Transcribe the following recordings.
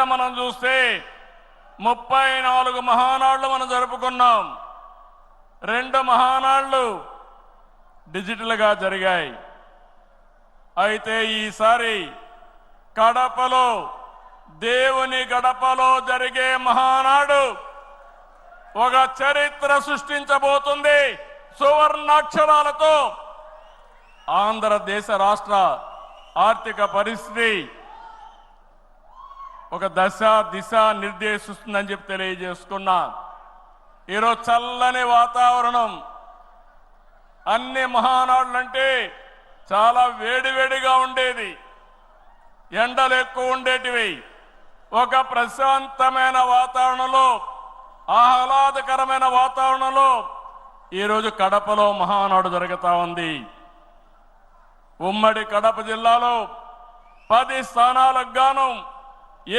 చరిత్ర మనం చూస్తే 34 మహానాడులు మనం జరుపుకున్నాం. 2 మహానాడులు డిజిటల్గా జరిగాయి. అయితే ఈసారి కడపలో దేవుని గడపలో జరిగే మహానాడు ఒక చరిత్ర సృష్టించబోతుంది. సువర్ణాక్షరాలతో ఆంధ్రదేశ రాష్ట్ర ఆర్థిక పరిస్థితి ఒక దిశ నిర్దేశిస్తుందని చెప్పి తెలియజేసుకున్నా. ఈరోజు చల్లని వాతావరణం. అన్ని మహానాడులంటే చాలా వేడివేడిగా ఉండేది, ఎండలు ఎక్కువ ఉండేటివి. ఒక ప్రశాంతమైన వాతావరణంలో, ఆహ్లాదకరమైన వాతావరణంలో ఈరోజు కడపలో మహానాడు జరుగుతూ ఉంది. ఉమ్మడి కడప జిల్లాలో 10 స్థానాలకు గాను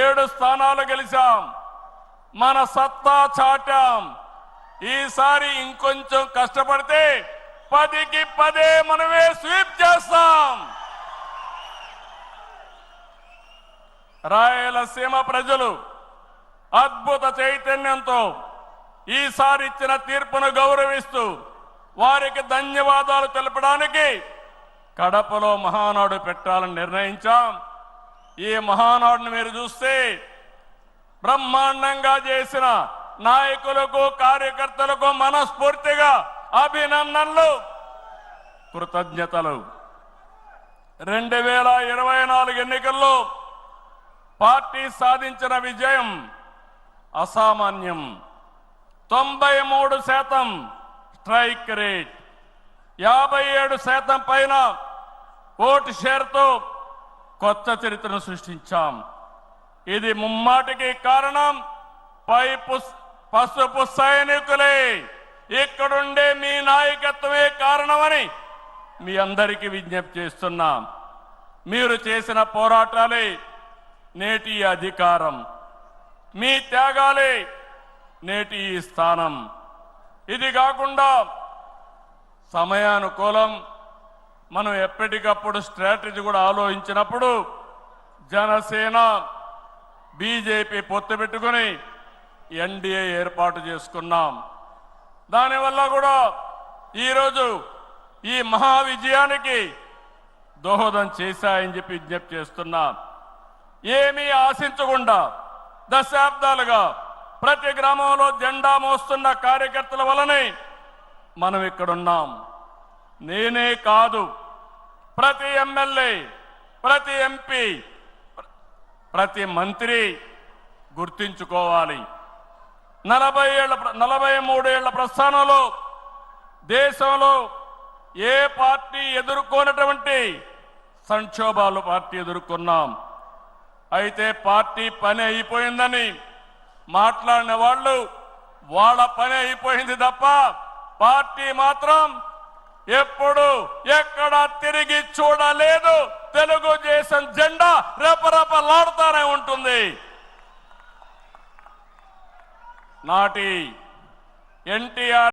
7 స్థానాలు గెలిచాం. మన సత్తా చాటాం. ఈసారి ఇంకొంచెం కష్టపడితే 10కి 10 మనమే స్వీప్ చేస్తాం. రాయలసీమ ప్రజలు అద్భుత చైతన్యంతో ఈసారి ఇచ్చిన తీర్పును గౌరవిస్తూ వారికి ధన్యవాదాలు తెలపడానికి కడపలో మహానాడు పెట్టాలని నిర్ణయించాం. ఈ మహానాడును మీరు చూస్తే బ్రహ్మాండంగా చేసిన నాయకులకు, కార్యకర్తలకు మనస్ఫూర్తిగా అభినందనలు, కృతజ్ఞతలు. 2024 ఎన్నికల్లో పార్టీ సాధించిన విజయం అసామాన్యం. 93% స్ట్రైక్ రేట్, 57% పైన ఓటు షేర్తో కొత్త చరిత్రను సృష్టించాం. ఇది ముమ్మాటికి కారణం పసుపు సైనికులే. ఇక్కడుండే మీ నాయకత్వమే కారణమని మీ అందరికీ విజ్ఞప్తి చేస్తున్నాం. మీరు చేసిన పోరాటాలే నేటి అధికారం, మీ త్యాగాలే నేటి ఈ స్థానం. ఇది కాకుండా సమయానుకూలం మనం ఎప్పటికప్పుడు స్ట్రాటజీ కూడా ఆలోచించినప్పుడు జనసేన, బీజేపీ పొత్తు పెట్టుకుని ఎన్డీఏ ఏర్పాటు చేసుకున్నాం. దానివల్ల కూడా ఈరోజు ఈ మహా విజయానికి దోహదం చేశాయని చెప్పి విజ్ఞప్తి చేస్తున్నా. ఏమీ ఆశించకుండా దశాబ్దాలుగా ప్రతి గ్రామంలో జెండా మోస్తున్న కార్యకర్తల వలనే మనం ఇక్కడున్నాం. నేనే కాదు, ప్రతి ఎమ్మెల్యే, ప్రతి ఎంపీ, ప్రతి మంత్రి గుర్తించుకోవాలి. 43 ఏళ్ల ప్రస్థానంలో దేశంలో ఏ పార్టీ ఎదుర్కొన్నటువంటి సంక్షోభాలు పార్టీ ఎదుర్కొన్నాం. అయితే పార్టీ పని అయిపోయిందని మాట్లాడిన వాళ్ళు వాళ్ళ పని అయిపోయింది తప్ప పార్టీ మాత్రం ఎప్పుడు ఎక్కడ తిరిగి చూడలేదు. తెలుగుదేశం జెండా రెపరెపలాడుతూనే ఉంటుంది. నాటి ఎన్టీఆర్